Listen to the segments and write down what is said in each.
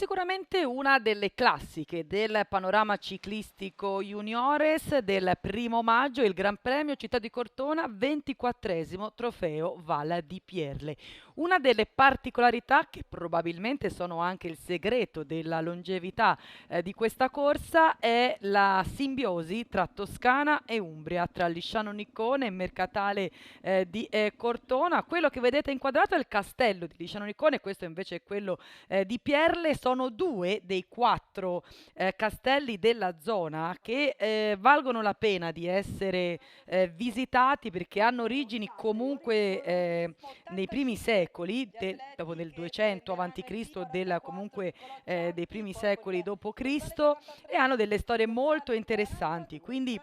sicuramente una delle classiche del panorama ciclistico juniores del 1° maggio, il Gran Premio Città di Cortona, 24° trofeo Val di Pierle. Una delle particolarità che probabilmente sono anche il segreto della longevità di questa corsa è la simbiosi tra Toscana e Umbria, tra Lisciano Niccone e Mercatale di Cortona. Quello che vedete inquadrato è il castello di Lisciano Niccone, questo invece è quello di Pierle. Sono due dei quattro castelli della zona che valgono la pena di essere visitati perché hanno origini comunque nei primi secoli, dopo nel 200 avanti Cristo, comunque dei primi secoli dopo Cristo, e hanno delle storie molto interessanti. Quindi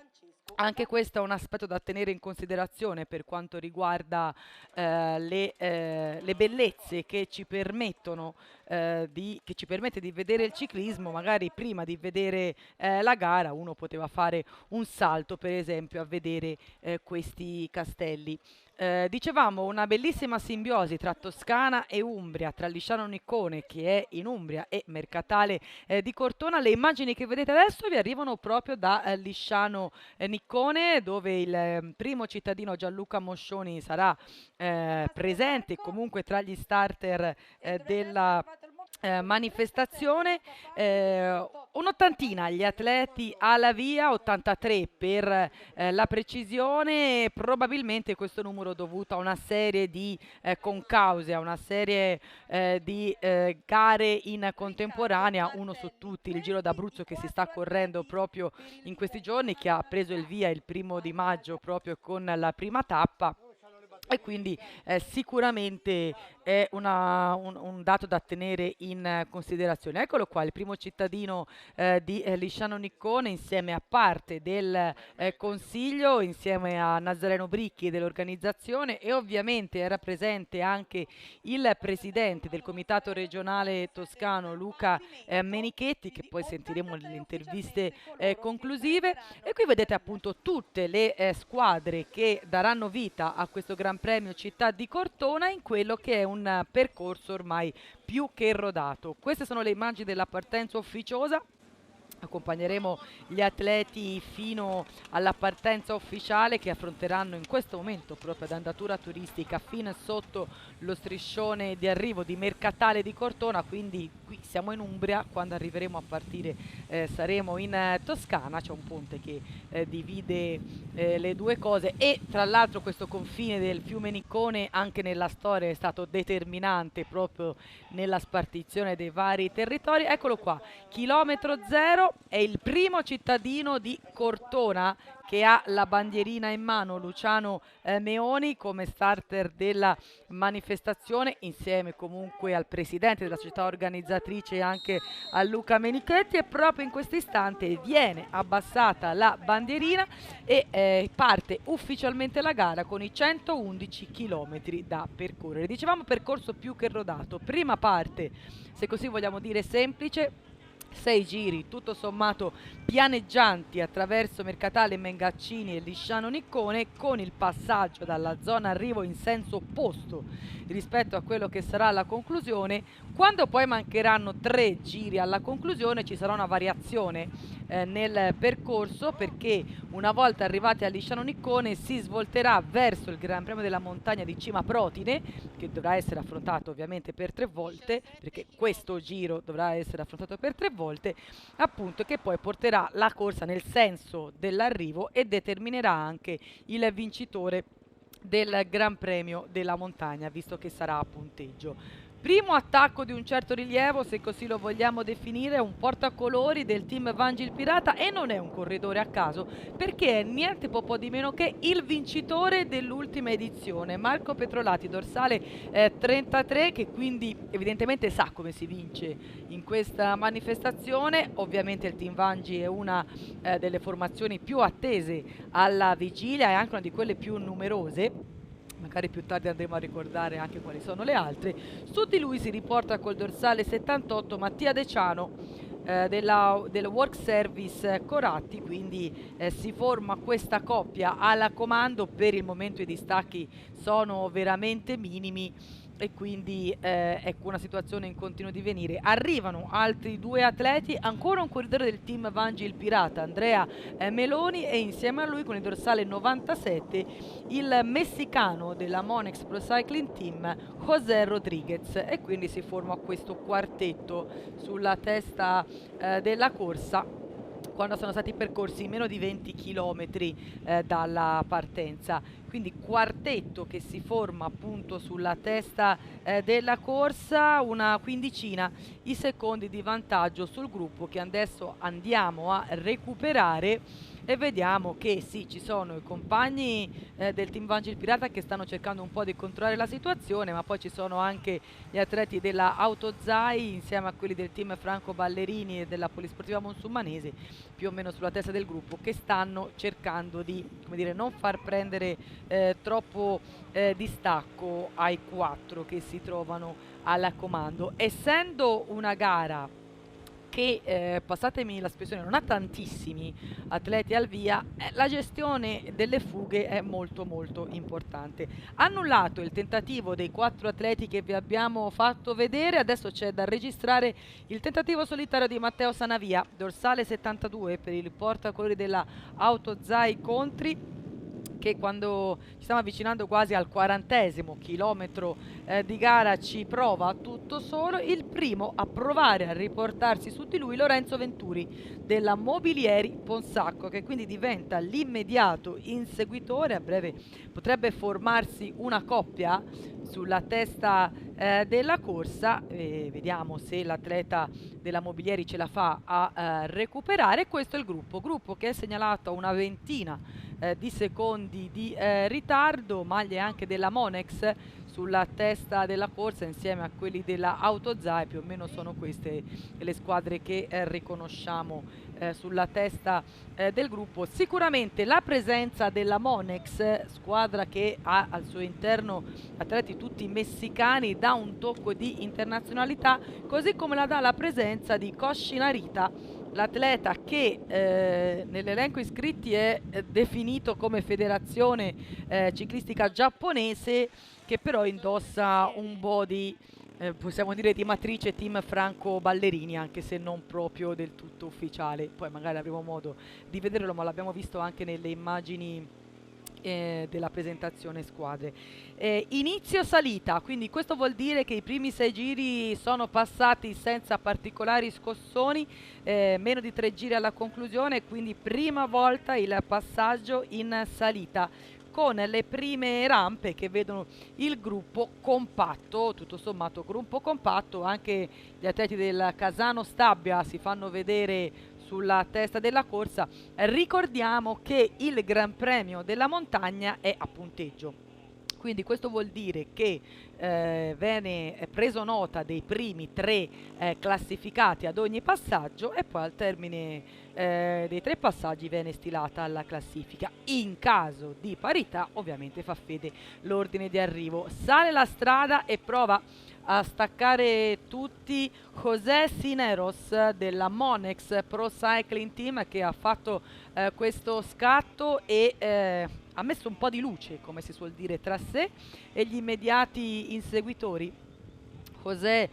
anche questo è un aspetto da tenere in considerazione per quanto riguarda le bellezze che ci permettono che ci permette di vedere il ciclismo. Magari prima di vedere la gara uno poteva fare un salto, per esempio, a vedere questi castelli. Dicevamo una bellissima simbiosi tra Toscana e Umbria, tra Lisciano Niccone, che è in Umbria, e Mercatale di Cortona. Le immagini che vedete adesso vi arrivano proprio da Lisciano Niccone, dove il primo cittadino Gianluca Moscioni sarà presente comunque tra gli starter della manifestazione. Un'ottantina gli atleti alla via, 83 per la precisione, probabilmente questo numero dovuto a una serie di concause, a una serie di gare in contemporanea, uno su tutti il Giro d'Abruzzo che si sta correndo proprio in questi giorni, che ha preso il via il 1° maggio proprio con la prima tappa. E quindi sicuramente è un dato da tenere in considerazione. Eccolo qua, il primo cittadino di Lisciano Niccone, insieme a parte del consiglio, insieme a Nazareno Bricchi dell'organizzazione, e ovviamente era presente anche il presidente del comitato regionale toscano Luca Menichetti, che poi sentiremo nelle interviste conclusive. E qui vedete appunto tutte le squadre che daranno vita a questo Gran Premio Città di Cortona in quello che è un percorso ormai più che rodato. Queste sono le immagini della partenza ufficiosa. Accompagneremo gli atleti fino alla partenza ufficiale, che affronteranno in questo momento proprio ad andatura turistica fino sotto lo striscione di arrivo di Mercatale di Cortona. Quindi qui siamo in Umbria, quando arriveremo a partire saremo in Toscana. C'è un ponte che divide le due cose, e tra l'altro questo confine del fiume Niccone anche nella storia è stato determinante proprio nella spartizione dei vari territori. Eccolo qua, chilometro zero, è il primo cittadino di Cortona che ha la bandierina in mano, Luciano Meoni, come starter della manifestazione, insieme comunque al presidente della società organizzatrice e anche a Luca Menichetti. E proprio in questo istante viene abbassata la bandierina e parte ufficialmente la gara con i 111 chilometri da percorrere. Dicevamo percorso più che rodato, prima parte, se così vogliamo dire, semplice, 6 giri tutto sommato pianeggianti attraverso Mercatale, Mengaccini e Lisciano Niccone, con il passaggio dalla zona arrivo in senso opposto rispetto a quello che sarà la conclusione. Quando poi mancheranno 3 giri alla conclusione ci sarà una variazione nel percorso, perché una volta arrivati a Lisciano Niccone si svolterà verso il Gran Premio della Montagna di Cima Protide, che dovrà essere affrontato ovviamente per 3 volte, perché questo giro dovrà essere affrontato per 3 volte, appunto, che poi porterà la corsa nel senso dell'arrivo e determinerà anche il vincitore del Gran Premio della Montagna, visto che sarà a punteggio. Primo attacco di un certo rilievo, se così lo vogliamo definire, un portacolori del team Vangil Pirata, e non è un corridore a caso, perché è niente po' di meno che il vincitore dell'ultima edizione, Marco Petrolati, dorsale 33, che quindi evidentemente sa come si vince in questa manifestazione. Ovviamente il team Vangi è una delle formazioni più attese alla vigilia, e anche una di quelle più numerose. Magari più tardi andremo a ricordare anche quali sono le altre. Su di lui si riporta col dorsale 78 Mattia De Ciano del Work Service Coratti, quindi si forma questa coppia alla comando. Per il momento i distacchi sono veramente minimi, e quindi ecco una situazione in continuo divenire. Arrivano altri due atleti, ancora un corridore del team Vangi il Pirata, Andrea Meloni, e insieme a lui con il dorsale 97 il messicano della Monex Pro Cycling Team José Rodriguez, e quindi si forma questo quartetto sulla testa della corsa quando sono stati percorsi meno di 20 km dalla partenza. Quindi quartetto che si forma appunto sulla testa della corsa, una quindicina i secondi di vantaggio sul gruppo che adesso andiamo a recuperare, e vediamo che sì, ci sono i compagni del team Vangel Pirata che stanno cercando un po' di controllare la situazione, ma poi ci sono anche gli atleti della Autozai insieme a quelli del team Franco Ballerini e della Polisportiva Monsummanese, più o meno sulla testa del gruppo, che stanno cercando di, come dire, non far prendere troppo distacco ai quattro che si trovano al comando. Essendo una gara che, passatemi l'espressione, non ha tantissimi atleti al via, la gestione delle fughe è molto molto importante. Annullato il tentativo dei 4 atleti che vi abbiamo fatto vedere, adesso c'è da registrare il tentativo solitario di Matteo Sanavia, dorsale 72 per il portacolori della Autozai Contri, che quando ci stiamo avvicinando quasi al 40° chilometro di gara ci prova tutto solo. Il primo a provare a riportarsi su di lui Lorenzo Venturi della Mobilieri Ponsacco, che quindi diventa l'immediato inseguitore. A breve potrebbe formarsi una coppia sulla testa della corsa, vediamo se l'atleta della Mobilieri ce la fa a recuperare. Questo è il gruppo che è segnalato a una ventina di secondi di ritardo, maglie anche della Monex sulla testa della corsa insieme a quelli della Autozai, più o meno sono queste le squadre che riconosciamo sulla testa del gruppo. Sicuramente la presenza della Monex, squadra che ha al suo interno atleti tutti messicani, dà un tocco di internazionalità, così come la dà la presenza di Koshi Narita, l'atleta che nell'elenco iscritti è definito come federazione ciclistica giapponese, che però indossa un body possiamo dire di matrice team Franco Ballerini, anche se non proprio del tutto ufficiale. Poi magari avremo modo di vederlo, ma l'abbiamo visto anche nelle immagini della presentazione squadre. Inizio salita, quindi questo vuol dire che i primi 6 giri sono passati senza particolari scossoni, meno di 3 giri alla conclusione, quindi prima volta il passaggio in salita con le prime rampe che vedono il gruppo compatto, tutto sommato gruppo compatto. Anche gli atleti del Casano Stabia si fanno vedere sulla testa della corsa. Ricordiamo che il Gran Premio della Montagna è a punteggio, quindi questo vuol dire che viene preso nota dei primi 3 classificati ad ogni passaggio, e poi al termine dei 3 passaggi viene stilata la classifica. In caso di parità ovviamente fa fede l'ordine di arrivo. Sale la strada e prova a staccare tutti José Cineros della Monex Pro Cycling Team, che ha fatto questo scatto e ha messo un po' di luce, come si suol dire, tra sé e gli immediati inseguitori. José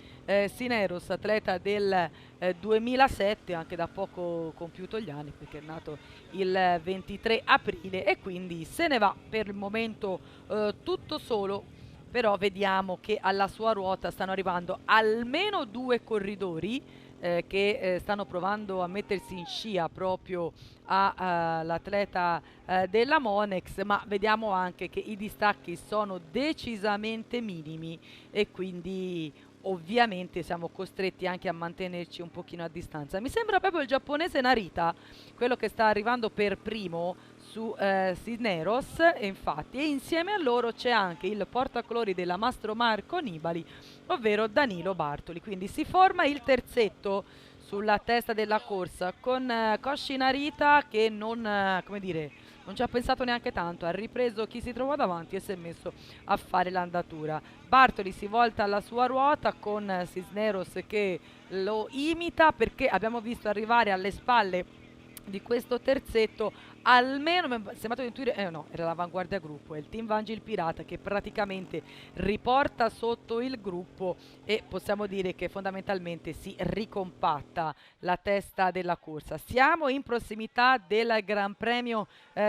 Cineros, atleta del 2007, anche da poco compiuto gli anni perché è nato il 23 aprile, e quindi se ne va per il momento tutto solo. Però vediamo che alla sua ruota stanno arrivando almeno 2 corridori che stanno provando a mettersi in scia proprio all'atleta della Monex, ma vediamo anche che i distacchi sono decisamente minimi, e quindi ovviamente siamo costretti anche a mantenerci un pochino a distanza. Mi sembra proprio il giapponese Narita quello che sta arrivando per primo su Cisneros, e infatti, e insieme a loro c'è anche il portacolori della Mastro Marco Nibali, ovvero Danilo Bartoli. Quindi si forma il terzetto sulla testa della corsa con Koshi Narita che non, come dire, non ci ha pensato neanche tanto, ha ripreso chi si trova davanti e si è messo a fare l'andatura. Bartoli si volta alla sua ruota con Cisneros che lo imita, perché abbiamo visto arrivare alle spalle di questo terzetto, almeno mi è sembrato di intuire, no, era l'avanguardia gruppo, è il team Vangi il Pirata che praticamente riporta sotto il gruppo e possiamo dire che fondamentalmente si ricompatta la testa della corsa. Siamo in prossimità del Gran Premio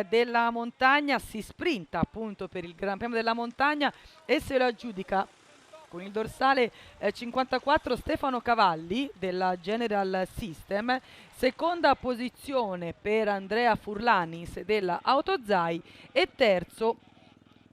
della Montagna, si sprinta appunto per il Gran Premio della Montagna e se lo aggiudica con il dorsale 54 Stefano Cavalli della General System, seconda posizione per Andrea Furlanis della Autozai e terzo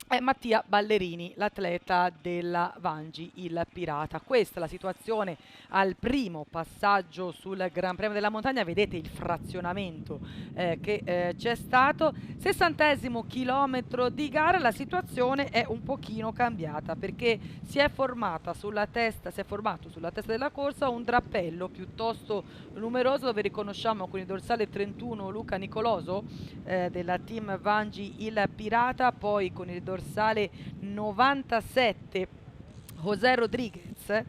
è Mattia Ballerini, l'atleta della Vangi, il Pirata. Questa è la situazione al primo passaggio sul Gran Premio della Montagna. Vedete il frazionamento che c'è stato. 60° chilometro di gara, la situazione è un pochino cambiata perché si è formato sulla testa della corsa un drappello piuttosto numeroso dove riconosciamo con il dorsale 31 Luca Nicoloso della team Vangi il Pirata, poi con il dorsale 97 José Rodriguez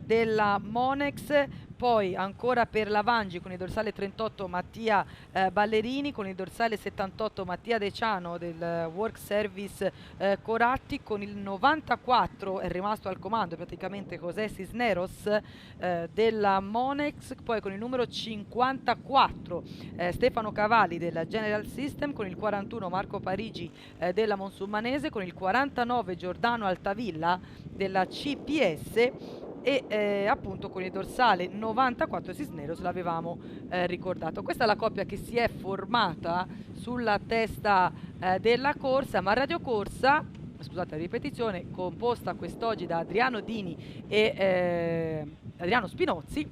della Monex, poi ancora per la Vangi con il dorsale 38 Mattia Ballerini, con il dorsale 78 Mattia De Ciano del Work Service Coratti, con il 94 è rimasto al comando praticamente José Cisneros della Monex, poi con il numero 54 Stefano Cavalli della General System, con il 41 Marco Parigi della Monsummanese, con il 49 Giordano Altavilla della CPS e appunto con il dorsale 94 Cisneros l'avevamo ricordato. Questa è la coppia che si è formata sulla testa della corsa, ma Radio Corsa, scusate la ripetizione, composta quest'oggi da Adriano Dini e Adriano Spinozzi,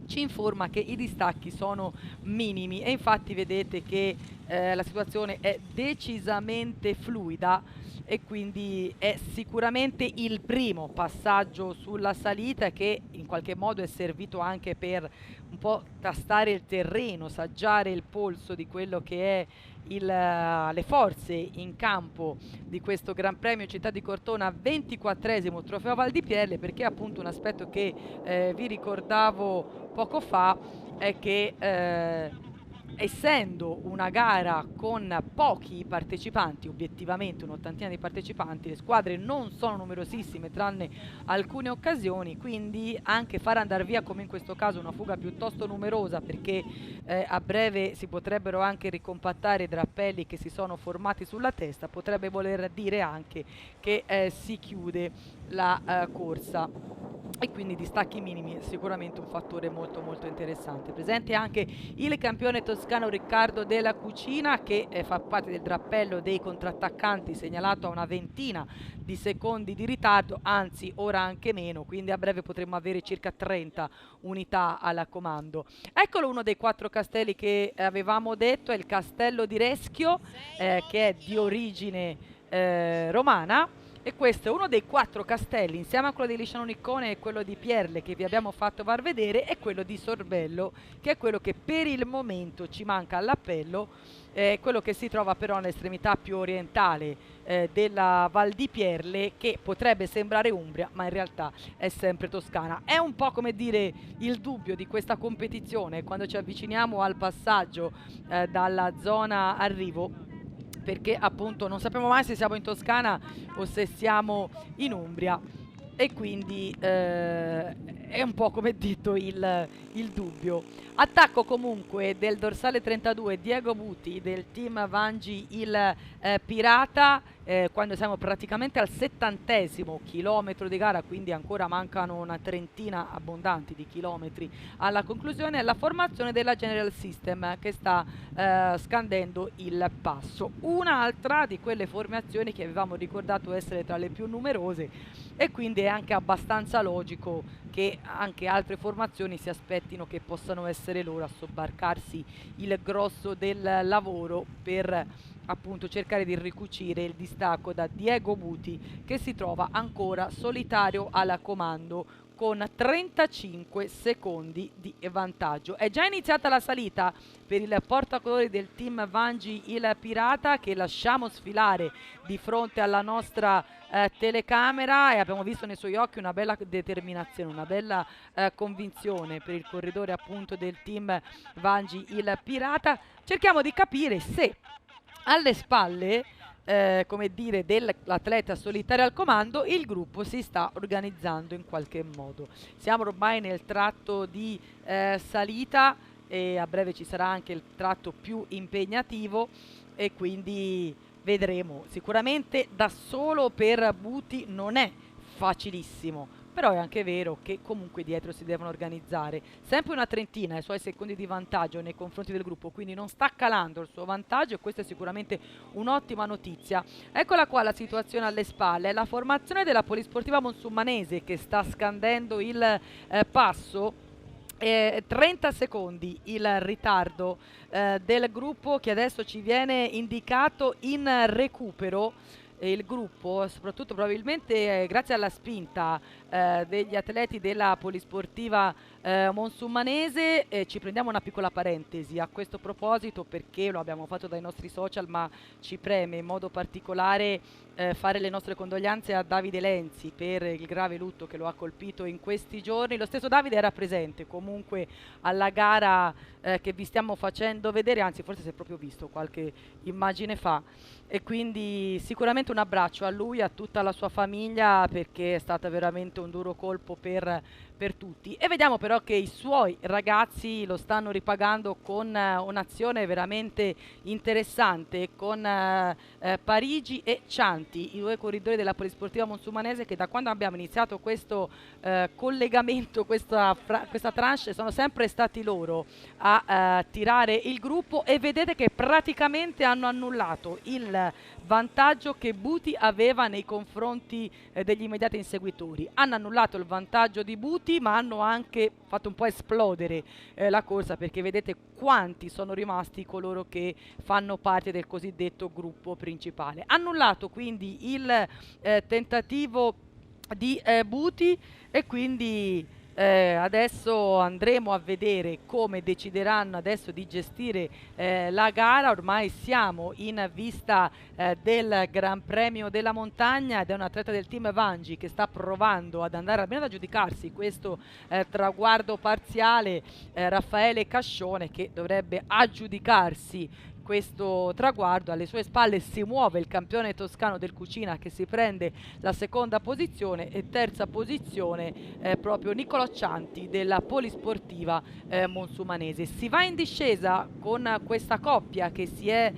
ci informa che i distacchi sono minimi e infatti vedete che la situazione è decisamente fluida e quindi è sicuramente il primo passaggio sulla salita che in qualche modo è servito anche per un po' tastare il terreno, saggiare il polso di quello che è le forze in campo di questo Gran Premio Città di Cortona, 24esimo Trofeo Val di Pierle, perché appunto un aspetto che vi ricordavo poco fa è che essendo una gara con pochi partecipanti, obiettivamente un'ottantina di partecipanti, le squadre non sono numerosissime tranne alcune occasioni, quindi anche far andare via come in questo caso una fuga piuttosto numerosa, perché a breve si potrebbero anche ricompattare i drappelli che si sono formati sulla testa, potrebbe voler dire anche che si chiude la corsa e quindi distacchi minimi è sicuramente un fattore molto molto interessante. Presente anche il campione toscano Riccardo Della Cucina che fa parte del drappello dei contrattaccanti, segnalato a una ventina di secondi di ritardo, anzi ora anche meno, quindi a breve potremmo avere circa 30 unità alla comando. Eccolo uno dei 4 castelli che avevamo detto, è il castello di Reschio che è di origine romana. E questo è uno dei 4 castelli, insieme a quello di Lisciano Niccone e quello di Pierle che vi abbiamo fatto far vedere, e quello di Sorbello, che è quello che per il momento ci manca all'appello, quello che si trova però nell'estremità più orientale della Val di Pierle, che potrebbe sembrare Umbria, ma in realtà è sempre Toscana. È un po' come dire il dubbio di questa competizione quando ci avviciniamo al passaggio dalla zona arrivo, perché appunto non sappiamo mai se siamo in Toscana o se siamo in Umbria e quindi è un po' come detto il dubbio. Attacco comunque del dorsale 32 Diego Buti del team Vangi il Pirata quando siamo praticamente al 70° chilometro di gara, quindi ancora mancano una trentina abbondanti di chilometri alla conclusione, la formazione della General System che sta scandendo il passo. Un'altra di quelle formazioni che avevamo ricordato essere tra le più numerose, e quindi è anche abbastanza logico che anche altre formazioni si aspettino che possano essere loro a sobbarcarsi il grosso del lavoro per appunto cercare di ricucire il distacco da Diego Buti, che si trova ancora solitario alla comando con 35 secondi di vantaggio. È già iniziata la salita per il portacolori del team Vangi il Pirata, che lasciamo sfilare di fronte alla nostra telecamera, e abbiamo visto nei suoi occhi una bella determinazione, una bella convinzione per il corridore appunto del team Vangi il Pirata. Cerchiamo di capire se alle spalle come dire, dell'atleta solitario al comando il gruppo si sta organizzando in qualche modo. Siamo ormai nel tratto di salita, e a breve ci sarà anche il tratto più impegnativo, e quindi vedremo. Sicuramente da solo per Buti non è facilissimo, però è anche vero che comunque dietro si devono organizzare. Sempre una trentina ai suoi secondi di vantaggio nei confronti del gruppo, quindi non sta calando il suo vantaggio, e questa è sicuramente un'ottima notizia. Eccola qua la situazione alle spalle, la formazione della Polisportiva Monsummanese che sta scandendo il passo. 30 secondi il ritardo del gruppo, che adesso ci viene indicato in recupero. Il gruppo, soprattutto probabilmente grazie alla spinta degli atleti della Polisportiva Monsummanese. Ci prendiamo una piccola parentesi a questo proposito, perché lo abbiamo fatto dai nostri social, ma ci preme in modo particolare fare le nostre condoglianze a Davide Lenzi per il grave lutto che lo ha colpito in questi giorni. Lo stesso Davide era presente comunque alla gara che vi stiamo facendo vedere, anzi forse si è proprio visto qualche immagine fa, e quindi sicuramente un abbraccio a lui e a tutta la sua famiglia, perché è stato veramente un duro colpo per tutti. E vediamo però che i suoi ragazzi lo stanno ripagando con un'azione veramente interessante, con Parigi e Cianti, i due corridori della Polisportiva Monsummanese, che da quando abbiamo iniziato questo collegamento, questa tranche, sono sempre stati loro a tirare il gruppo, e vedete che praticamente hanno annullato il vantaggio che Buti aveva nei confronti degli immediati inseguitori. Hanno annullato il vantaggio di Buti, ma hanno anche fatto un po' esplodere la corsa, perché vedete quanti sono rimasti coloro che fanno parte del cosiddetto gruppo principale. Annullato quindi il tentativo di Buti, e quindi adesso andremo a vedere come decideranno adesso di gestire la gara. Ormai siamo in vista del Gran Premio della Montagna, ed è un atleta del team Vangi che sta provando ad andare almeno ad aggiudicarsi questo traguardo parziale, Raffaele Cascione, che dovrebbe aggiudicarsi questo traguardo. Alle sue spalle si muove il campione toscano del Cucina, che si prende la seconda posizione, e terza posizione proprio Nicolò Cianti della Polisportiva Monsummanese. Si va in discesa con questa coppia che si è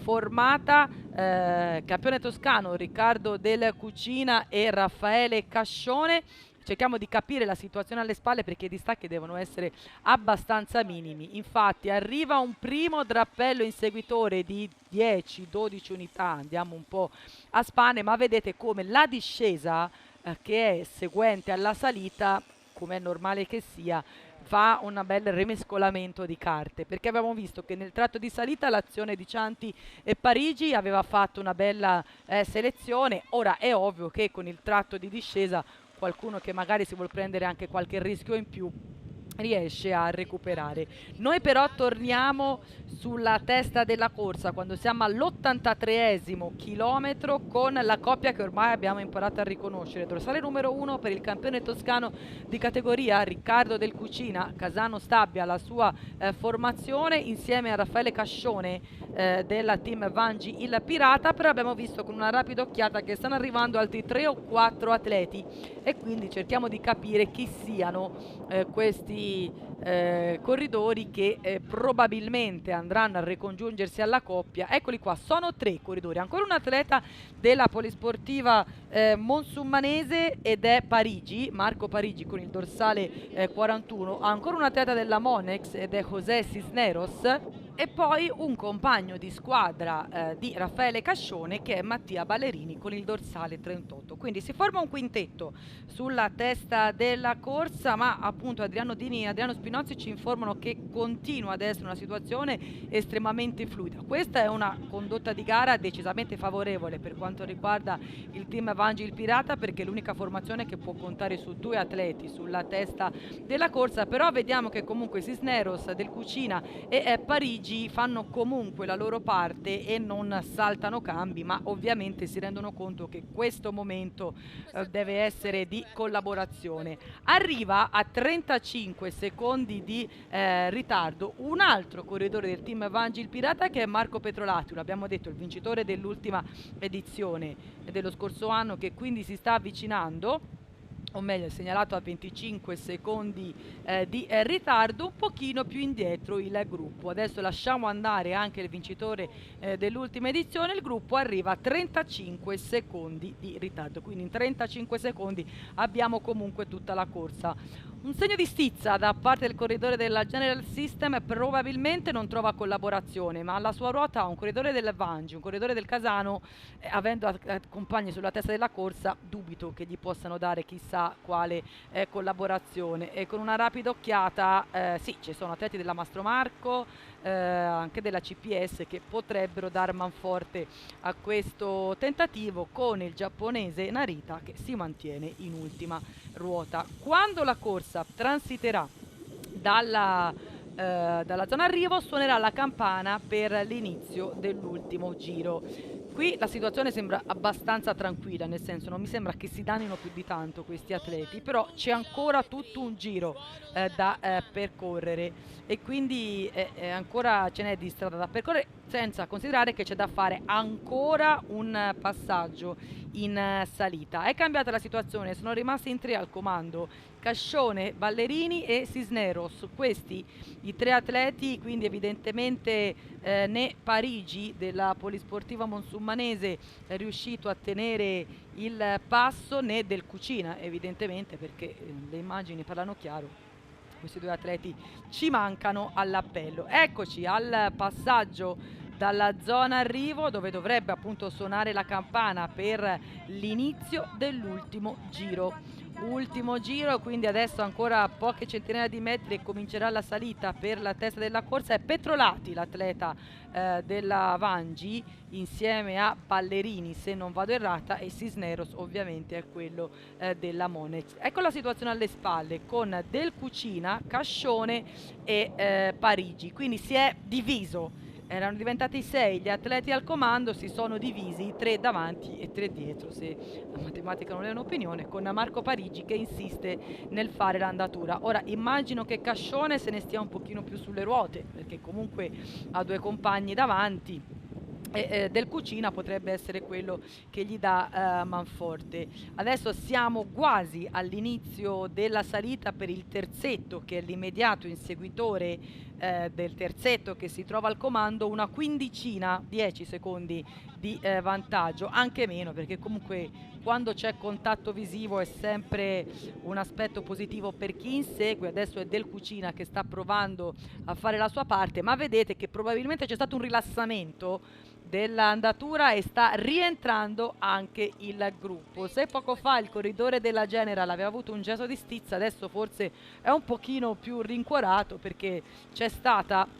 formata, campione toscano Riccardo del Cucina e Raffaele Cascione. Cerchiamo di capire la situazione alle spalle, perché i distacchi devono essere abbastanza minimi. Infatti arriva un primo drappello inseguitore di 10-12 unità, andiamo un po' a spanne, ma vedete come la discesa che è seguente alla salita, come è normale che sia, fa un bel rimescolamento di carte, perché abbiamo visto che nel tratto di salita l'azione di Cianti e Parigi aveva fatto una bella selezione. Ora è ovvio che con il tratto di discesa qualcuno che magari si vuol prendere anche qualche rischio in più riesce a recuperare. Noi però torniamo sulla testa della corsa quando siamo all'83esimo chilometro, con la coppia che ormai abbiamo imparato a riconoscere. Dorsale numero 1 per il campione toscano di categoria Riccardo del Cucina, Casano Stabia la sua formazione, insieme a Raffaele Cascione della team Vangi il Pirata. Però abbiamo visto con una rapida occhiata che stanno arrivando altri 3 o 4 atleti, e quindi cerchiamo di capire chi siano questi corridori che probabilmente andranno a ricongiungersi alla coppia. Eccoli qua, sono 3 corridori, ancora un atleta della Polisportiva Monsummanese, ed è Parigi, Marco Parigi con il dorsale 41, ancora un atleta della Monex, ed è José Cisneros, e poi un compagno di squadra di Raffaele Cascione, che è Mattia Ballerini con il dorsale 38. quindi si forma un quintetto sulla testa della corsa, ma appunto Adriano Dini e Adriano Spinozzi ci informano che continua ad essere una situazione estremamente fluida. Questa è una condotta di gara decisamente favorevole per quanto riguarda il team Vangi il Pirata, perché è l'unica formazione che può contare su due atleti sulla testa della corsa, però vediamo che comunque Cisneros, Del Cucina e Parigi fanno comunque la loro parte e non saltano cambi, ma ovviamente si rendono conto che questo momento deve essere di collaborazione. Arriva a 35 secondi di ritardo un altro corridore del team Vangi il Pirata, che è Marco Petrolati, l'abbiamo detto, il vincitore dell'ultima edizione dello scorso anno, che quindi si sta avvicinando, o meglio è segnalato a 25 secondi di ritardo, un pochino più indietro il gruppo. Adesso lasciamo andare anche il vincitore dell'ultima edizione, il gruppo arriva a 35 secondi di ritardo, quindi in 35 secondi abbiamo comunque tutta la corsa. Un segno di stizza da parte del corridore della General System, probabilmente non trova collaborazione, ma alla sua ruota un corridore del Vangi, un corridore del Casano, avendo compagni sulla testa della corsa, dubito che gli possano dare chissà quale collaborazione. E con una rapida occhiata, sì, ci sono atleti della Mastro Marco, anche della CPS, che potrebbero dar manforte a questo tentativo, con il giapponese Narita che si mantiene in ultima ruota. Quando la corsa transiterà dalla zona arrivo, suonerà la campana per l'inizio dell'ultimo giro. Qui la situazione sembra abbastanza tranquilla, nel senso non mi sembra che si dannino più di tanto questi atleti, però c'è ancora tutto un giro da percorrere, e quindi ancora ce n'è di strada da percorrere, senza considerare che c'è da fare ancora un passaggio in salita. È cambiata la situazione, sono rimasti in tre al comando: Cascione, Ballerini e Cisneros. Questi i tre atleti, quindi evidentemente né Parigi della Polisportiva Monsummanese è riuscito a tenere il passo, né Del Cucina evidentemente, perché le immagini parlano chiaro. Questi due atleti ci mancano all'appello. Eccoci al passaggio dalla zona arrivo, dove dovrebbe appunto suonare la campana per l'inizio dell'ultimo giro. Ultimo giro, quindi adesso ancora poche centinaia di metri e comincerà la salita per la testa della corsa. È Petrolati l'atleta della Vangi, insieme a Ballerini se non vado errata, e Cisneros ovviamente è quello della Monex. Ecco la situazione alle spalle, con Del Cucina, Cascione e Parigi, quindi si è diviso. Erano diventati 6 gli atleti al comando, si sono divisi 3 davanti e 3 dietro, se la matematica non è un'opinione, con Marco Parigi che insiste nel fare l'andatura. Ora immagino che Cascione se ne stia un pochino più sulle ruote, perché comunque ha due compagni davanti, e Del Cucina potrebbe essere quello che gli dà manforte. Adesso siamo quasi all'inizio della salita per il terzetto, che è l'immediato inseguitore del terzetto che si trova al comando. Una quindicina, 10 secondi di vantaggio, anche meno, perché comunque quando c'è contatto visivo è sempre un aspetto positivo per chi insegue. Adesso è Del Cucina che sta provando a fare la sua parte, ma vedete che probabilmente c'è stato un rilassamento dell'andatura e sta rientrando anche il gruppo. Se poco fa il corridore della General aveva avuto un gesto di stizza, adesso forse è un pochino più rincuorato, perché c'è stata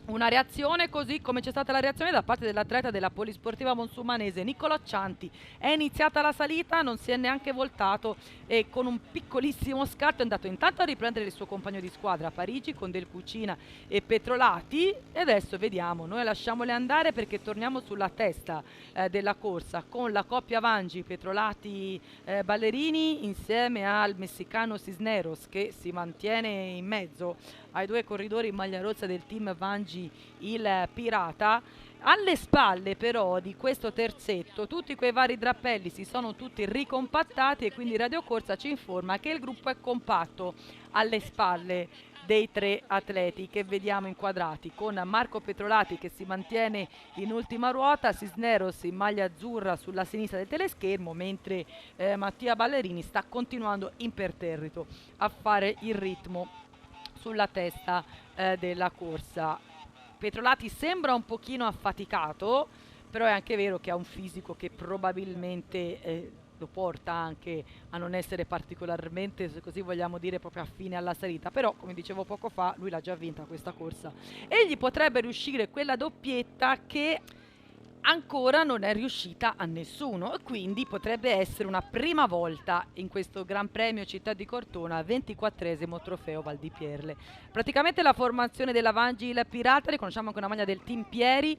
una reazione, così come c'è stata la reazione da parte dell'atleta della Polisportiva Monsummanese Niccolò Cianti. È iniziata la salita, non si è neanche voltato e con un piccolissimo scatto è andato intanto a riprendere il suo compagno di squadra Parigi, con Del Cucina e Petrolati, e adesso vediamo, noi lasciamole andare perché torniamo sulla testa della corsa, con la coppia Vangi Petrolati Ballerini insieme al messicano Cisneros, che si mantiene in mezzo ai due corridori in maglia rossa del team Vangi il Pirata. Alle spalle però di questo terzetto tutti quei vari drappelli si sono tutti ricompattati, e quindi Radio Corsa ci informa che il gruppo è compatto alle spalle dei tre atleti che vediamo inquadrati, con Marco Petrolati che si mantiene in ultima ruota, Cisneros in maglia azzurra sulla sinistra del teleschermo, mentre Mattia Ballerini sta continuando imperterrito a fare il ritmo sulla testa della corsa. Petrolati sembra un pochino affaticato, però è anche vero che ha un fisico che probabilmente lo porta anche a non essere particolarmente, se così vogliamo dire, proprio affine alla salita, però come dicevo poco fa lui l'ha già vinta questa corsa e gli potrebbe riuscire quella doppietta che ancora non è riuscita a nessuno e quindi potrebbe essere una prima volta in questo Gran Premio Città di Cortona, 24esimo trofeo Val di Pierle. Praticamente la formazione della Vangil Pirata, riconosciamo anche una maglia del Team Pieri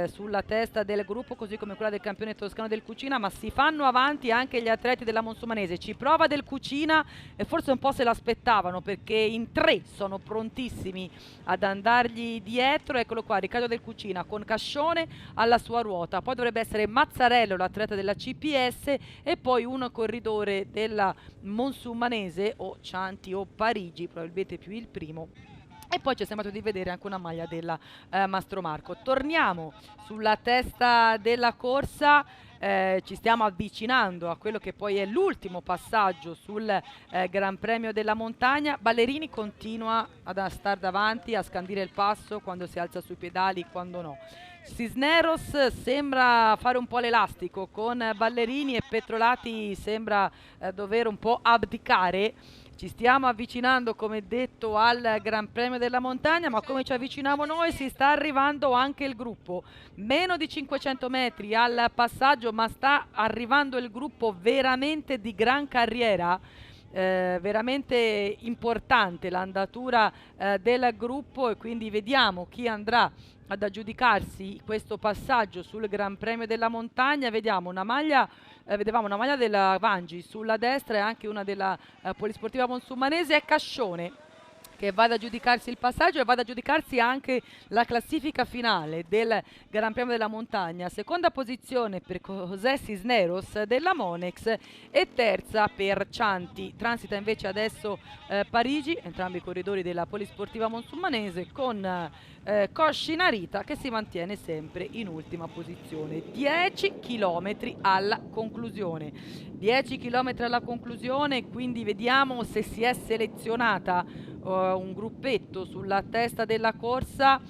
sulla testa del gruppo, così come quella del campione toscano del Cucina, ma si fanno avanti anche gli atleti della Monsumanese. Ci prova del Cucina e forse un po' se l'aspettavano perché in 3 sono prontissimi ad andargli dietro. Eccolo qua, Riccardo del Cucina con Cascione alla sua ruota, poi dovrebbe essere Mazzarello, l'atleta della CPS, e poi un corridore della Monsumanese o Cianti o Parigi, probabilmente più il primo. E poi ci è sembrato di vedere anche una maglia della Mastro Marco. Torniamo sulla testa della corsa. Ci stiamo avvicinando a quello che poi è l'ultimo passaggio sul Gran Premio della Montagna. Ballerini continua ad stare davanti, a scandire il passo quando si alza sui pedali, quando no. Cisneros sembra fare un po' l'elastico con Ballerini e Petrolati sembra dover un po' abdicare. Ci stiamo avvicinando, come detto, al Gran Premio della Montagna, ma come ci avviciniamo noi si sta arrivando anche il gruppo. Meno di 500 metri al passaggio, ma sta arrivando il gruppo veramente di gran carriera. Veramente importante l'andatura del gruppo e quindi vediamo chi andrà ad aggiudicarsi questo passaggio sul Gran Premio della Montagna. Vediamo una maglia, vedevamo una maglia della Vangi sulla destra e anche una della Polisportiva Monsumanese, e Cascione che va ad aggiudicarsi il passaggio e va ad aggiudicarsi anche la classifica finale del Gran Premio della Montagna. Seconda posizione per José Cisneros della Monex e terza per Cianti. Transita invece adesso Parigi, entrambi i corridori della Polisportiva Monsumanese, con Cosci Narita che si mantiene sempre in ultima posizione. 10 km alla conclusione. 10 km alla conclusione, quindi vediamo se si è selezionata un gruppetto sulla testa della corsa.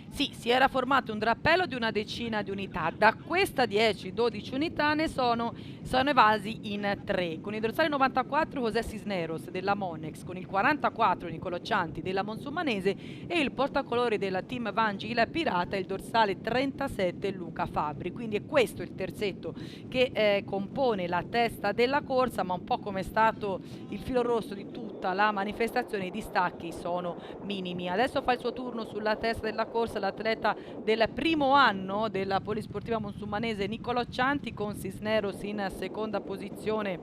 Sì, si era formato un drappello di una decina di unità. Da questa 10-12 unità ne sono evasi in 3. Con il dorsale 94 José Cisneros della Monex, con il 44 Nicolò Cianti della Monsumanese e il portacolori della Team Vangil Pirata, il dorsale 37 Luca Fabbri. Quindi è questo il terzetto che compone la testa della corsa, ma un po' come è stato il filo rosso di tutta la manifestazione, i distacchi sono minimi. Adesso fa il suo turno sulla testa della corsa l'atleta del primo anno della Polisportiva Monsumanese Nicolò Cianti, con Cisneros in seconda posizione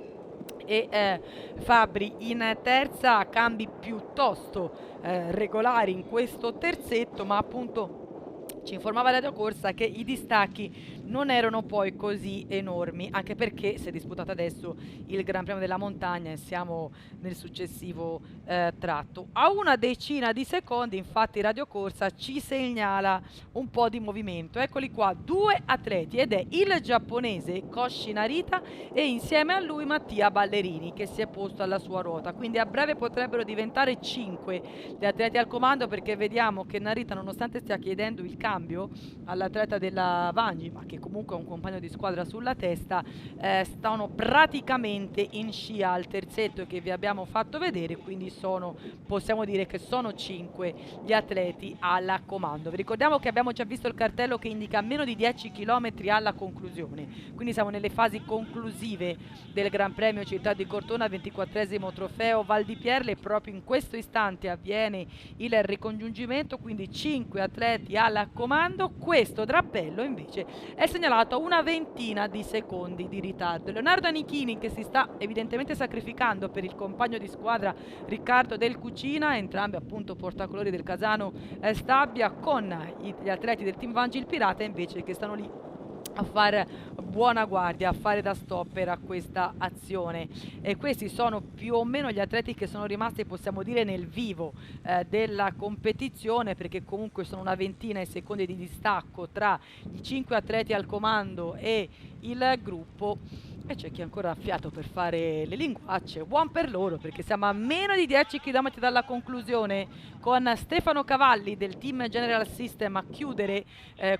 e Fabbri in terza. Cambi piuttosto regolari in questo terzetto, ma appunto ci informava Radio Corsa che i distacchi non erano poi così enormi, anche perché si è disputato adesso il Gran Premio della Montagna e siamo nel successivo tratto. A una decina di secondi infatti Radio Corsa ci segnala un po' di movimento. Eccoli qua, 2 atleti, ed è il giapponese Koshi Narita e insieme a lui Mattia Ballerini che si è posto alla sua ruota, quindi a breve potrebbero diventare 5 gli atleti al comando, perché vediamo che Narita, nonostante stia chiedendo il cambio all'atleta della Vangi, ma che comunque è un compagno di squadra sulla testa, stanno praticamente in scia al terzetto che vi abbiamo fatto vedere, quindi possiamo dire che sono 5 gli atleti al comando. Vi ricordiamo che abbiamo già visto il cartello che indica meno di 10 km alla conclusione, quindi siamo nelle fasi conclusive del Gran Premio Città di Cortona, 24esimo trofeo Val di Pierle. Proprio in questo istante avviene il ricongiungimento, quindi 5 atleti al comando. Questo drappello invece è segnalato a una ventina di secondi di ritardo. Leonardo Anichini, che si sta evidentemente sacrificando per il compagno di squadra Riccardo del Cucina, entrambi appunto portacolori del Casano Stabia, con gli atleti del Team Vangil Pirata invece che stanno lì a fare buona guardia, a fare da stopper a questa azione. E questi sono più o meno gli atleti che sono rimasti, possiamo dire, nel vivo della competizione, perché comunque sono una ventina di secondi di distacco tra i 5 atleti al comando e il gruppo. E c'è chi ancora ha fiato per fare le linguacce, buon per loro perché siamo a meno di 10 km dalla conclusione con Stefano Cavalli del team General System a chiudere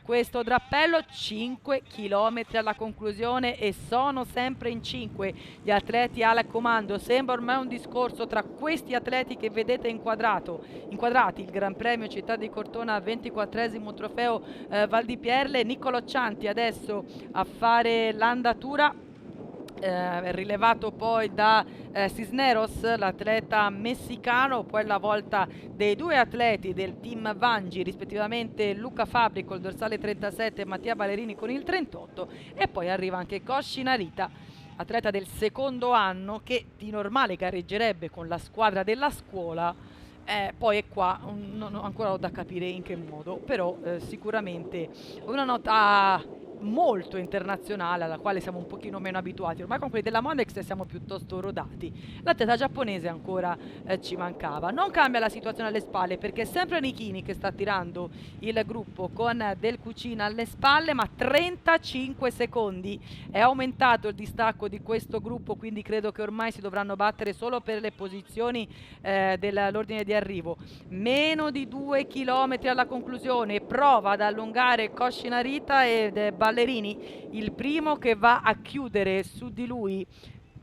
questo drappello, 5 km alla conclusione e sono sempre in 5 gli atleti al comando. Sembra ormai un discorso tra questi atleti che vedete inquadrati, il Gran Premio Città di Cortona, 24esimo trofeo Val di Pierle, Niccolò Cianti adesso a fare l'andatura. Rilevato poi da Cisneros, l'atleta messicano, poi la volta dei due atleti del team Vangi, rispettivamente Luca Fabri col dorsale 37 e Mattia Ballerini con il 38, e poi arriva anche Koshi Narita, atleta del secondo anno che di normale gareggerebbe con la squadra della scuola. Poi è qua, ancora ho da capire in che modo, però sicuramente una nota molto internazionale alla quale siamo un pochino meno abituati. Ormai con quelli della Monex siamo piuttosto rodati. L'atleta giapponese ancora ci mancava. Non cambia la situazione alle spalle perché è sempre Nikini che sta tirando il gruppo con Del Cucina alle spalle, ma 35 secondi è aumentato il distacco di questo gruppo, quindi credo che ormai si dovranno battere solo per le posizioni dell'ordine di arrivo. Meno di 2 chilometri alla conclusione, prova ad allungare Koshi Narita ed Ballerini il primo che va a chiudere su di lui.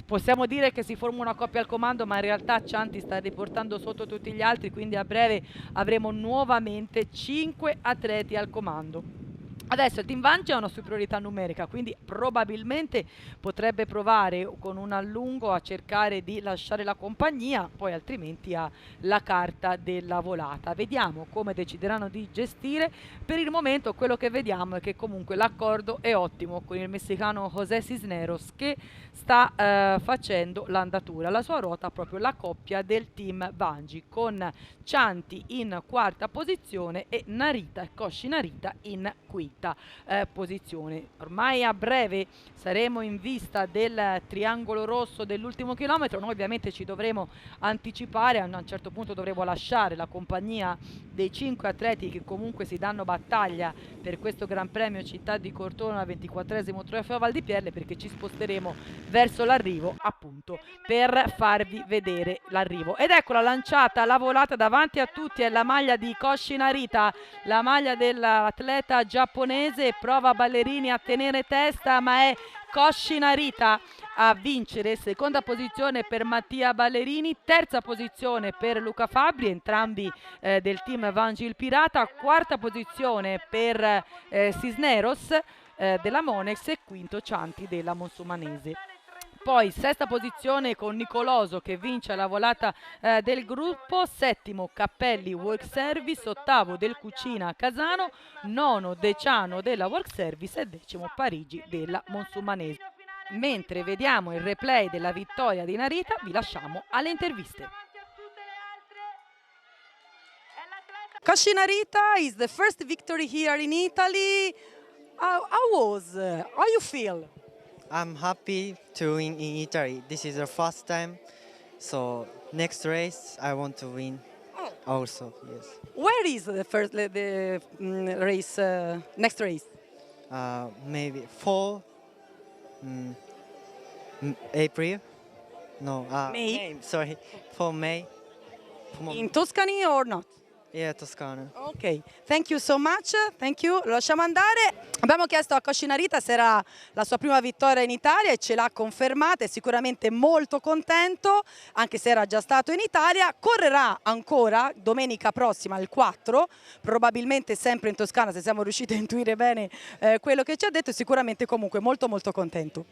Possiamo dire che si forma una coppia al comando, ma in realtà Cianti sta riportando sotto tutti gli altri, quindi a breve avremo nuovamente 5 atleti al comando. Adesso il team Vangi ha una superiorità numerica, quindi probabilmente potrebbe provare con un allungo a cercare di lasciare la compagnia, poi altrimenti ha la carta della volata. Vediamo come decideranno di gestire. Per il momento quello che vediamo è che comunque l'accordo è ottimo con il messicano José Cisneros che sta facendo l'andatura. La sua ruota proprio la coppia del team Vangi con Cianti in quarta posizione e Narita e Koshi Narita in quinta posizione. Ormai a breve saremo in vista del triangolo rosso dell'ultimo chilometro. Noi ovviamente ci dovremo anticipare, a un certo punto dovremo lasciare la compagnia dei 5 atleti che comunque si danno battaglia per questo Gran Premio Città di Cortona, 24esimo trofeo Val di Pierle, perché ci sposteremo verso l'arrivo appunto per farvi vedere l'arrivo. Ed eccola lanciata, la volata davanti a tutti è la maglia di Koshi Narita, la maglia dell'atleta giapponese. Prova Ballerini a tenere testa, ma è Koshi Narita a vincere. Seconda posizione per Mattia Ballerini, terza posizione per Luca Fabri, entrambi del team Vangi il Pirata, quarta posizione per Cisneros della Monex e quinto Cianti della Monsumanese. Poi sesta posizione con Nicoloso che vince la volata del gruppo, settimo Cappelli Work Service, ottavo Del Cucina Casano, nono Deciano della Work Service e decimo Parigi della Monsumanese. Mentre vediamo il replay della vittoria di Narita, vi lasciamo alle interviste. Koshi Narita is the first victory here in Italy. How you feel? I'm happy to win in Italy. This is the first time, so next race I want to win also. Yes. Where is the first race? Next race? Maybe 4 April. No. May? Sorry, for May. In Tuscany or not? Yeah, Toscana. Ok, thank you so much, thank you, lo lasciamo andare. Abbiamo chiesto a Koshi Narita se era la sua prima vittoria in Italia e ce l'ha confermata, è sicuramente molto contento, anche se era già stato in Italia. Correrà ancora domenica prossima, il 4, probabilmente sempre in Toscana, se siamo riusciti a intuire bene quello che ci ha detto, e sicuramente comunque molto molto contento.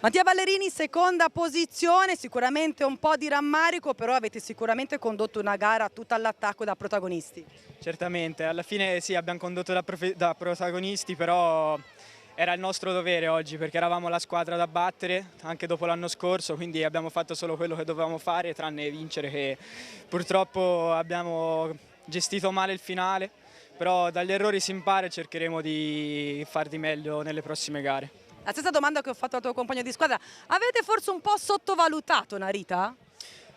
Mattia Ballerini, seconda posizione, sicuramente un po' di rammarico, però avete sicuramente condotto una gara tutta all'attacco da protagonisti. Certamente, alla fine sì, abbiamo condotto da protagonisti, però era il nostro dovere oggi perché eravamo la squadra da battere anche dopo l'anno scorso, quindi abbiamo fatto solo quello che dovevamo fare tranne vincere, che purtroppo abbiamo gestito male il finale, però dagli errori si impara e cercheremo di far di meglio nelle prossime gare. La stessa domanda che ho fatto al tuo compagno di squadra, avete forse un po' sottovalutato Narita?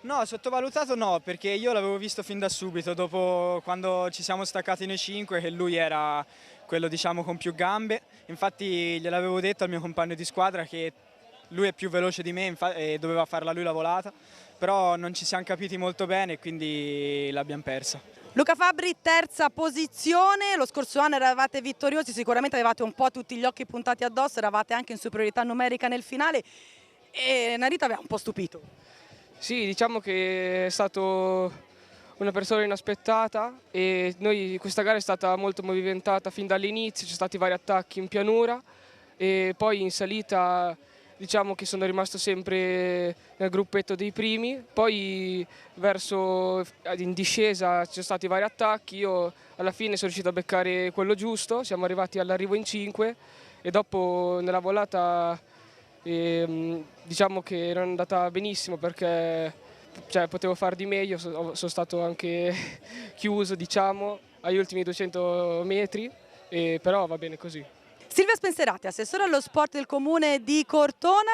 No, sottovalutato no, perché io l'avevo visto fin da subito, dopo quando ci siamo staccati noi 5, che lui era quello diciamo con più gambe. Infatti gliel'avevo detto al mio compagno di squadra che lui è più veloce di me e doveva farla lui la volata, però non ci siamo capiti molto bene e quindi l'abbiamo persa. Luca Fabbri, terza posizione, lo scorso anno eravate vittoriosi, sicuramente avevate un po' tutti gli occhi puntati addosso, eravate anche in superiorità numerica nel finale e Narita aveva un po' stupito. Sì, diciamo che è stato una persona inaspettata e questa gara è stata molto movimentata fin dall'inizio, ci sono stati vari attacchi in pianura e poi in salita diciamo che sono rimasto sempre nel gruppetto dei primi, poi in discesa ci sono stati vari attacchi, io alla fine sono riuscito a beccare quello giusto, siamo arrivati all'arrivo in 5 e dopo nella volata diciamo che non è andata benissimo perché potevo far di meglio, sono stato anche chiuso diciamo agli ultimi 200 metri, però va bene così. Silvia Spenserati, assessore allo sport del comune di Cortona,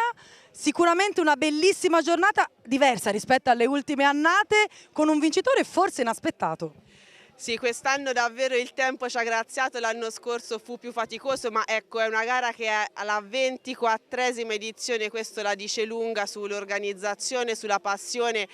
sicuramente una bellissima giornata, diversa rispetto alle ultime annate, con un vincitore forse inaspettato. Sì, quest'anno davvero il tempo ci ha graziato, l'anno scorso fu più faticoso, ma ecco è una gara che è alla 24esima edizione, questo la dice lunga sull'organizzazione, sulla passione.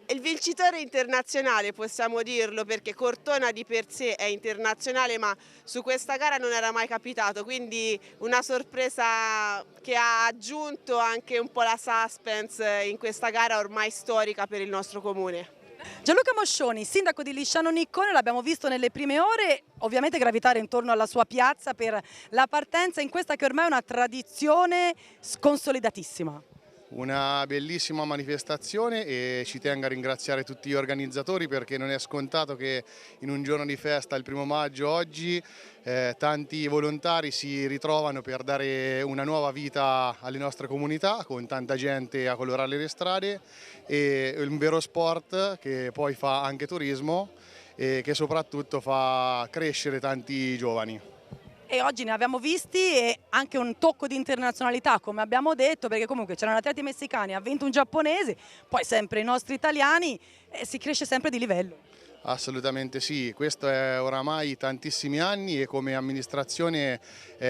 Il vincitore internazionale possiamo dirlo perché Cortona di per sé è internazionale ma su questa gara non era mai capitato, quindi una sorpresa che ha aggiunto anche un po' la suspense in questa gara ormai storica per il nostro comune. Gianluca Moscioni, sindaco di Lisciano Niccone, l'abbiamo visto nelle prime ore, ovviamente gravitare intorno alla sua piazza per la partenza in questa che ormai è una tradizione consolidatissima. Una bellissima manifestazione e ci tengo a ringraziare tutti gli organizzatori perché non è scontato che in un giorno di festa, il 1° maggio oggi, tanti volontari si ritrovano per dare una nuova vita alle nostre comunità con tanta gente a colorare le strade e un vero sport che poi fa anche turismo e che soprattutto fa crescere tanti giovani. E oggi ne abbiamo visti e anche un tocco di internazionalità come abbiamo detto perché comunque c'erano atleti messicani, ha vinto un giapponese, poi sempre i nostri italiani e si cresce sempre di livello. Assolutamente sì, questo è oramai tantissimi anni e come amministrazione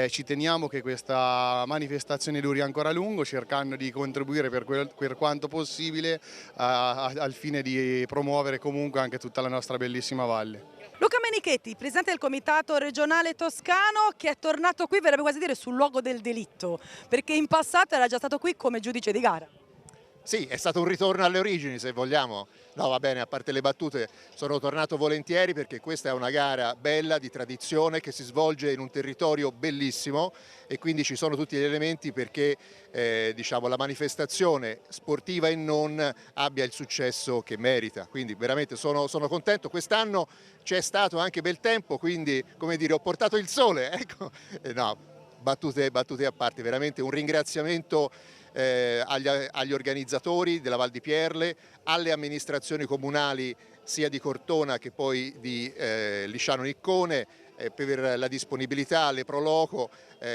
ci teniamo che questa manifestazione duri ancora a lungo cercando di contribuire per quanto possibile al fine di promuovere comunque anche tutta la nostra bellissima valle. Luca Menichetti, presidente del comitato regionale toscano che è tornato qui, verrebbe quasi dire sul luogo del delitto, perché in passato era già stato qui come giudice di gara. Sì, è stato un ritorno alle origini se vogliamo. No, va bene, a parte le battute, sono tornato volentieri perché questa è una gara bella, di tradizione, che si svolge in un territorio bellissimo e quindi ci sono tutti gli elementi perché diciamo, la manifestazione sportiva e non abbia il successo che merita. Quindi veramente sono contento. Quest'anno c'è stato anche bel tempo, quindi come dire, ho portato il sole. Ecco. No, battute a parte, veramente un ringraziamento agli organizzatori della Val di Pierle, alle amministrazioni comunali sia di Cortona che poi di Lisciano Niccone per la disponibilità, alle Pro Loco,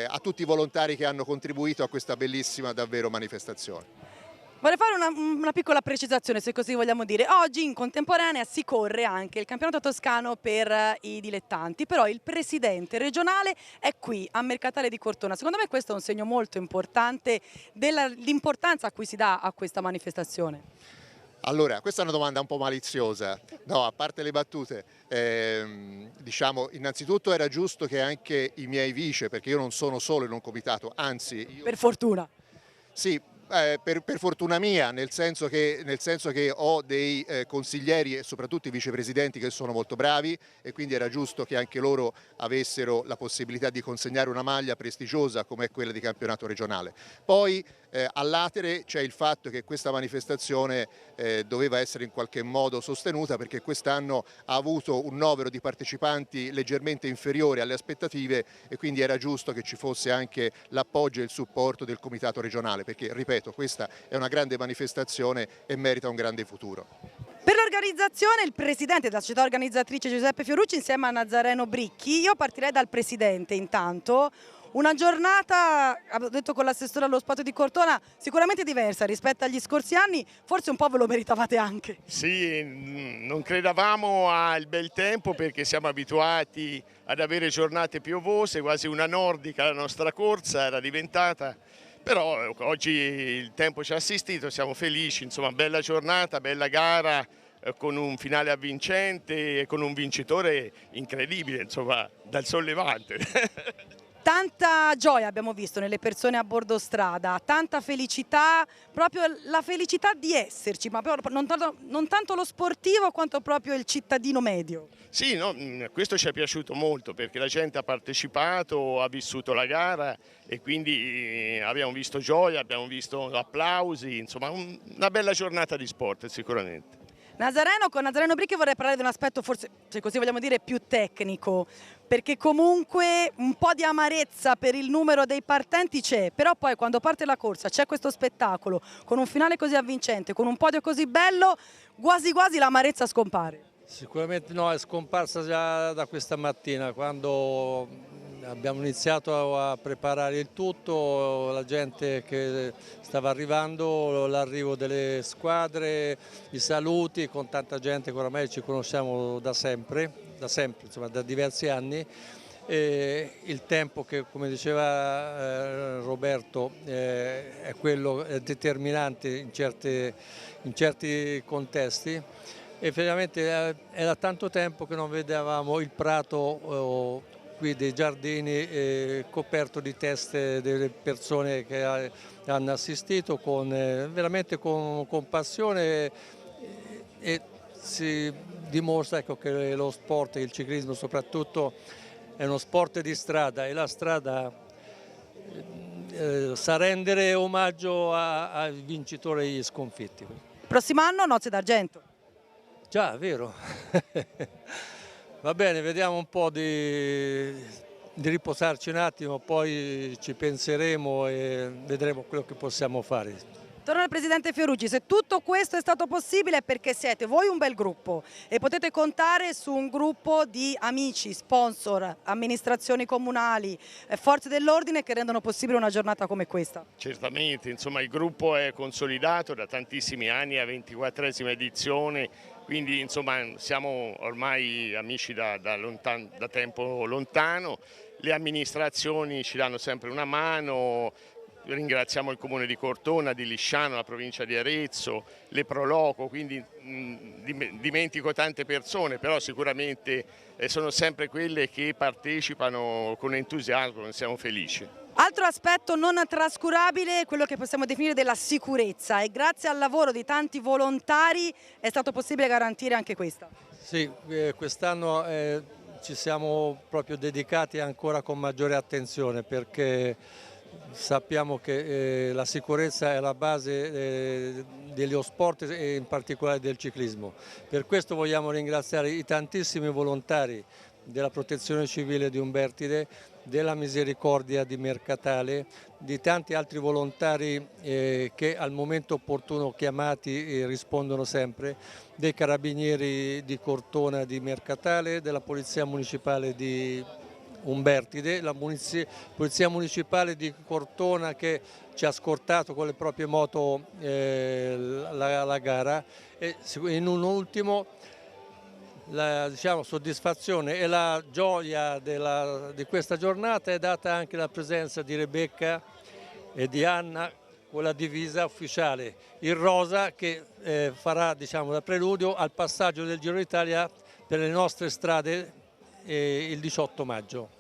a tutti i volontari che hanno contribuito a questa bellissima davvero manifestazione. Vorrei fare una piccola precisazione, se così vogliamo dire. Oggi in contemporanea si corre anche il campionato toscano per i dilettanti, però il presidente regionale è qui a Mercatale di Cortona. Secondo me questo è un segno molto importante dell'importanza a cui si dà a questa manifestazione. Allora, questa è una domanda un po' maliziosa, no, a parte le battute, diciamo innanzitutto era giusto che anche i miei vice, perché io non sono solo in un comitato, anzi... Per fortuna. Sì, per fortuna mia, nel senso che ho dei consiglieri e soprattutto i vicepresidenti che sono molto bravi e quindi era giusto che anche loro avessero la possibilità di consegnare una maglia prestigiosa come è quella di campionato regionale. Poi all'atere c'è il fatto che questa manifestazione doveva essere in qualche modo sostenuta perché quest'anno ha avuto un novero di partecipanti leggermente inferiore alle aspettative e quindi era giusto che ci fosse anche l'appoggio e il supporto del comitato regionale perché, ripeto, questa è una grande manifestazione e merita un grande futuro. Per l'organizzazione il presidente della società organizzatrice Giuseppe Fiorucci insieme a Nazareno Bricchi, io partirei dal presidente intanto. Una giornata, avevo detto con l'assessore allo sport di Cortona, sicuramente diversa rispetto agli scorsi anni, forse un po' ve lo meritavate anche. Sì, non credevamo al bel tempo perché siamo abituati ad avere giornate piovose, quasi una nordica la nostra corsa era diventata, Però oggi il tempo ci ha assistito, siamo felici, insomma bella giornata, bella gara, con un finale avvincente e con un vincitore incredibile, insomma dal sollevante. Tanta gioia abbiamo visto nelle persone a bordo strada, tanta felicità, proprio la felicità di esserci, ma non tanto lo sportivo quanto proprio il cittadino medio. Sì, no, questo ci è piaciuto molto perché la gente ha partecipato, ha vissuto la gara e quindi abbiamo visto gioia, abbiamo visto applausi, insomma una bella giornata di sport sicuramente. Nazareno, con Nazareno Bricchi vorrei parlare di un aspetto forse, se così vogliamo dire, più tecnico, perché comunque un po' di amarezza per il numero dei partenti c'è, però poi quando parte la corsa c'è questo spettacolo, con un finale così avvincente, con un podio così bello, quasi quasi l'amarezza scompare. Sicuramente no, è scomparsa già da questa mattina, quando abbiamo iniziato a preparare il tutto, la gente che stava arrivando, l'arrivo delle squadre, i saluti con tanta gente che oramai ci conosciamo da sempre, insomma, da diversi anni. E il tempo che, come diceva Roberto, è quello determinante in certi contesti. Effettivamente era tanto tempo che non vedevamo il prato qui dei giardini coperto di teste delle persone che hanno assistito veramente con passione e si dimostra, ecco, che lo sport, il ciclismo soprattutto, è uno sport di strada e la strada sa rendere omaggio ai vincitori e agli sconfitti. Prossimo anno Nozze d'Argento. Già, vero. Va bene, vediamo un po' di riposarci un attimo, poi ci penseremo e vedremo quello che possiamo fare. Torno al Presidente Fiorucci, se tutto questo è stato possibile è perché siete voi un bel gruppo e potete contare su un gruppo di amici, sponsor, amministrazioni comunali, forze dell'ordine che rendono possibile una giornata come questa. Certamente, insomma il gruppo è consolidato da tantissimi anni, a 24esima edizione, quindi insomma siamo ormai amici da tempo lontano, le amministrazioni ci danno sempre una mano. Ringraziamo il comune di Cortona, di Lisciano, la provincia di Arezzo, le Proloco, quindi dimentico tante persone, però sicuramente sono sempre quelle che partecipano con entusiasmo, ne siamo felici. Altro aspetto non trascurabile è quello che possiamo definire della sicurezza e grazie al lavoro di tanti volontari è stato possibile garantire anche questa. Sì, quest'anno ci siamo proprio dedicati ancora con maggiore attenzione perché sappiamo che la sicurezza è la base dello sport e in particolare del ciclismo. Per questo vogliamo ringraziare i tantissimi volontari della Protezione Civile di Umbertide, della Misericordia di Mercatale, di tanti altri volontari che al momento opportuno chiamati rispondono sempre, dei Carabinieri di Cortona di Mercatale, della Polizia Municipale di Umbertide, la Polizia Municipale di Cortona che ci ha scortato con le proprie moto la gara e in un ultimo la soddisfazione e la gioia di questa giornata è data anche la presenza di Rebecca e di Anna con la divisa ufficiale, il rosa che farà da preludio al passaggio del Giro d'Italia per le nostre strade il 18 maggio.